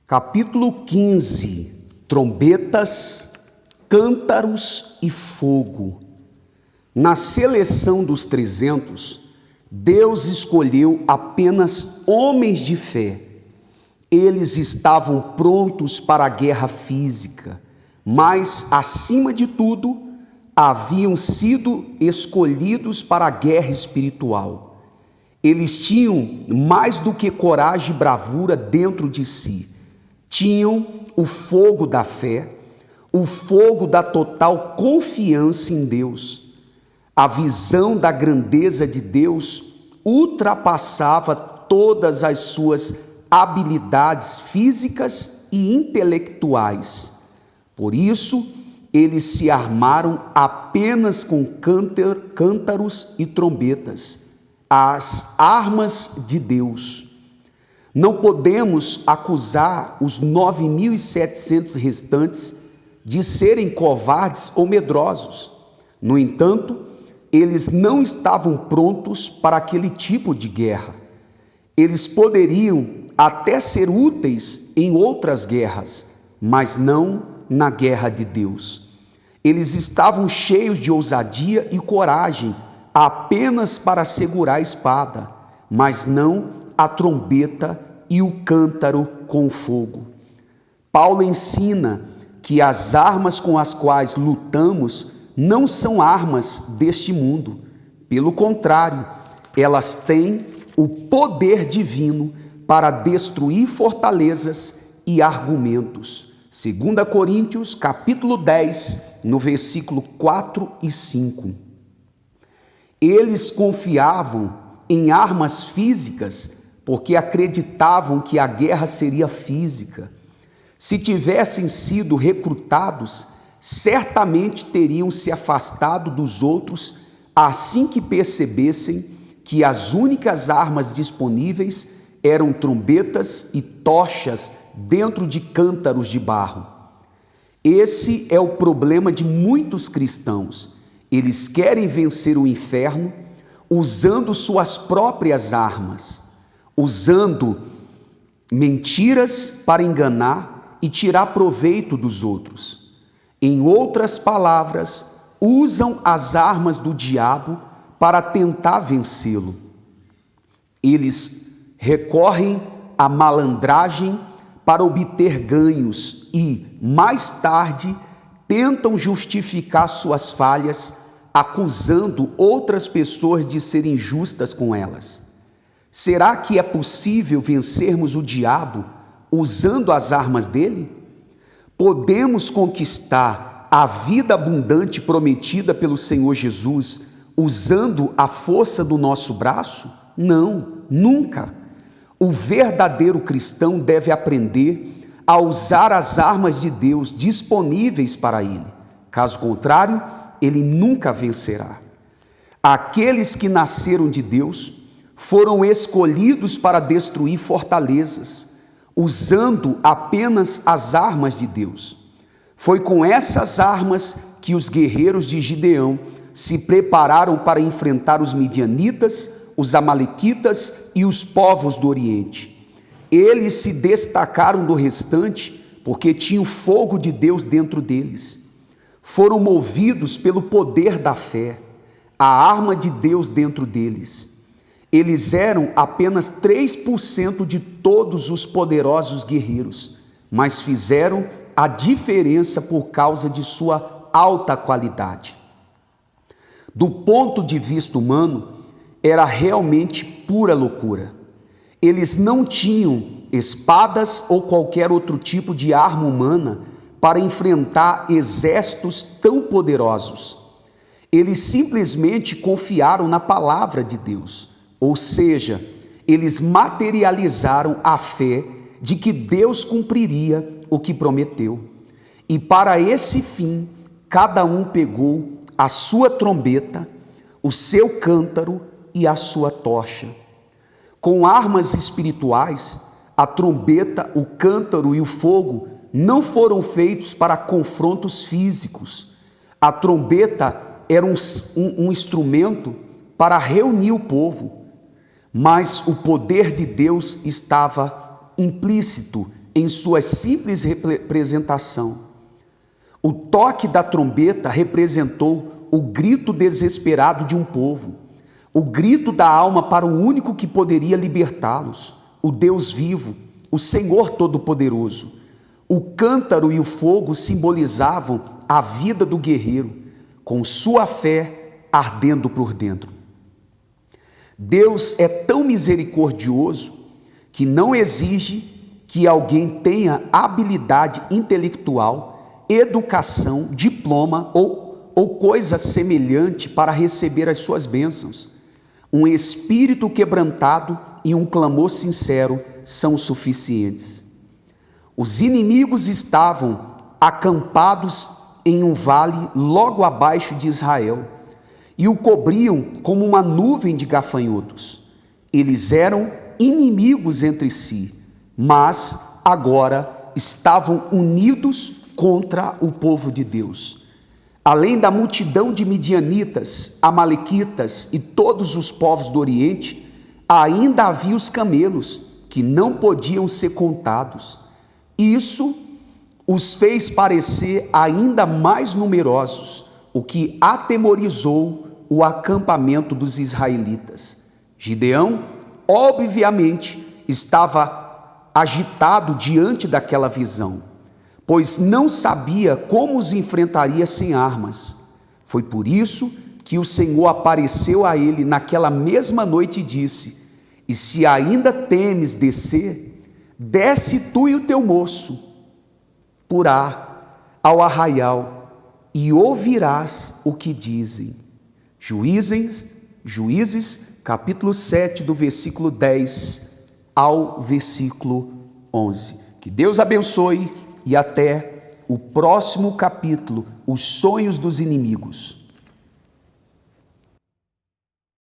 Capítulo 15: Trombetas, cântaros e fogo. Na seleção dos 300, Deus escolheu apenas homens de fé. Eles estavam prontos para a guerra física, mas, acima de tudo, haviam sido escolhidos para a guerra espiritual. Eles tinham mais do que coragem e bravura dentro de si. Tinham o fogo da fé, o fogo da total confiança em Deus. A visão da grandeza de Deus ultrapassava todas as suas habilidades físicas e intelectuais. Por isso, eles se armaram apenas com cântaros e trombetas, as armas de Deus. Não podemos acusar os 9.700 restantes de serem covardes ou medrosos. No entanto, eles não estavam prontos para aquele tipo de guerra. Eles poderiam até ser úteis em outras guerras, mas não na guerra de Deus. Eles estavam cheios de ousadia e coragem apenas para segurar a espada, mas não a trombeta e o cântaro com fogo. Paulo ensina que as armas com as quais lutamos não são armas deste mundo. Pelo contrário, elas têm o poder divino para destruir fortalezas e argumentos. 2 Coríntios, capítulo 10, no versículo 4 e 5. Eles confiavam em armas físicas porque acreditavam que a guerra seria física. Se tivessem sido recrutados, certamente teriam se afastado dos outros assim que percebessem que as únicas armas disponíveis eram trombetas e tochas dentro de cântaros de barro. Esse é o problema de muitos cristãos. Eles querem vencer o inferno usando suas próprias armas, usando mentiras para enganar e tirar proveito dos outros. Em outras palavras, usam as armas do diabo para tentar vencê-lo. Eles recorrem à malandragem para obter ganhos e, mais tarde, tentam justificar suas falhas, acusando outras pessoas de serem injustas com elas. Será que é possível vencermos o diabo usando as armas dele? Podemos conquistar a vida abundante prometida pelo Senhor Jesus usando a força do nosso braço? Não, nunca. O verdadeiro cristão deve aprender a usar as armas de Deus disponíveis para ele. Caso contrário, ele nunca vencerá. Aqueles que nasceram de Deus foram escolhidos para destruir fortalezas, usando apenas as armas de Deus. Foi com essas armas que os guerreiros de Gideão se prepararam para enfrentar os midianitas, os amalequitas e os povos do Oriente. Eles se destacaram do restante porque tinham fogo de Deus dentro deles. Foram movidos pelo poder da fé, a arma de Deus dentro deles. Eles eram apenas 3% de todos os poderosos guerreiros, mas fizeram a diferença por causa de sua alta qualidade. Do ponto de vista humano, era realmente pura loucura. Eles não tinham espadas ou qualquer outro tipo de arma humana para enfrentar exércitos tão poderosos. Eles simplesmente confiaram na palavra de Deus, ou seja, eles materializaram a fé de que Deus cumpriria o que prometeu. E para esse fim, cada um pegou a sua trombeta, o seu cântaro e a sua tocha. Com armas espirituais, a trombeta, o cântaro e o fogo não foram feitos para confrontos físicos. A trombeta era um instrumento para reunir o povo, mas o poder de Deus estava implícito em sua simples representação. O toque da trombeta representou o grito desesperado de um povo, o grito da alma para o único que poderia libertá-los, o Deus vivo, o Senhor Todo-Poderoso. O cântaro e o fogo simbolizavam a vida do guerreiro, com sua fé ardendo por dentro. Deus é tão misericordioso que não exige que alguém tenha habilidade intelectual, educação, diploma ou coisa semelhante para receber as suas bênçãos. Um espírito quebrantado e um clamor sincero são suficientes. Os inimigos estavam acampados em um vale logo abaixo de Israel e o cobriam como uma nuvem de gafanhotos. Eles eram inimigos entre si, mas agora estavam unidos contra o povo de Deus. Além da multidão de midianitas, amalequitas e todos os povos do Oriente, ainda havia os camelos, que não podiam ser contados. Isso os fez parecer ainda mais numerosos, o que atemorizou o acampamento dos israelitas. Gideão, obviamente, estava agitado diante daquela visão, pois não sabia como os enfrentaria sem armas. Foi por isso que o Senhor apareceu a ele naquela mesma noite e disse: "E se ainda temes descer, desce tu e o teu moço, ao arraial, e ouvirás o que dizem." Juízes, capítulo 7, do versículo 10 ao versículo 11. Que Deus abençoe e até o próximo capítulo, os sonhos dos inimigos.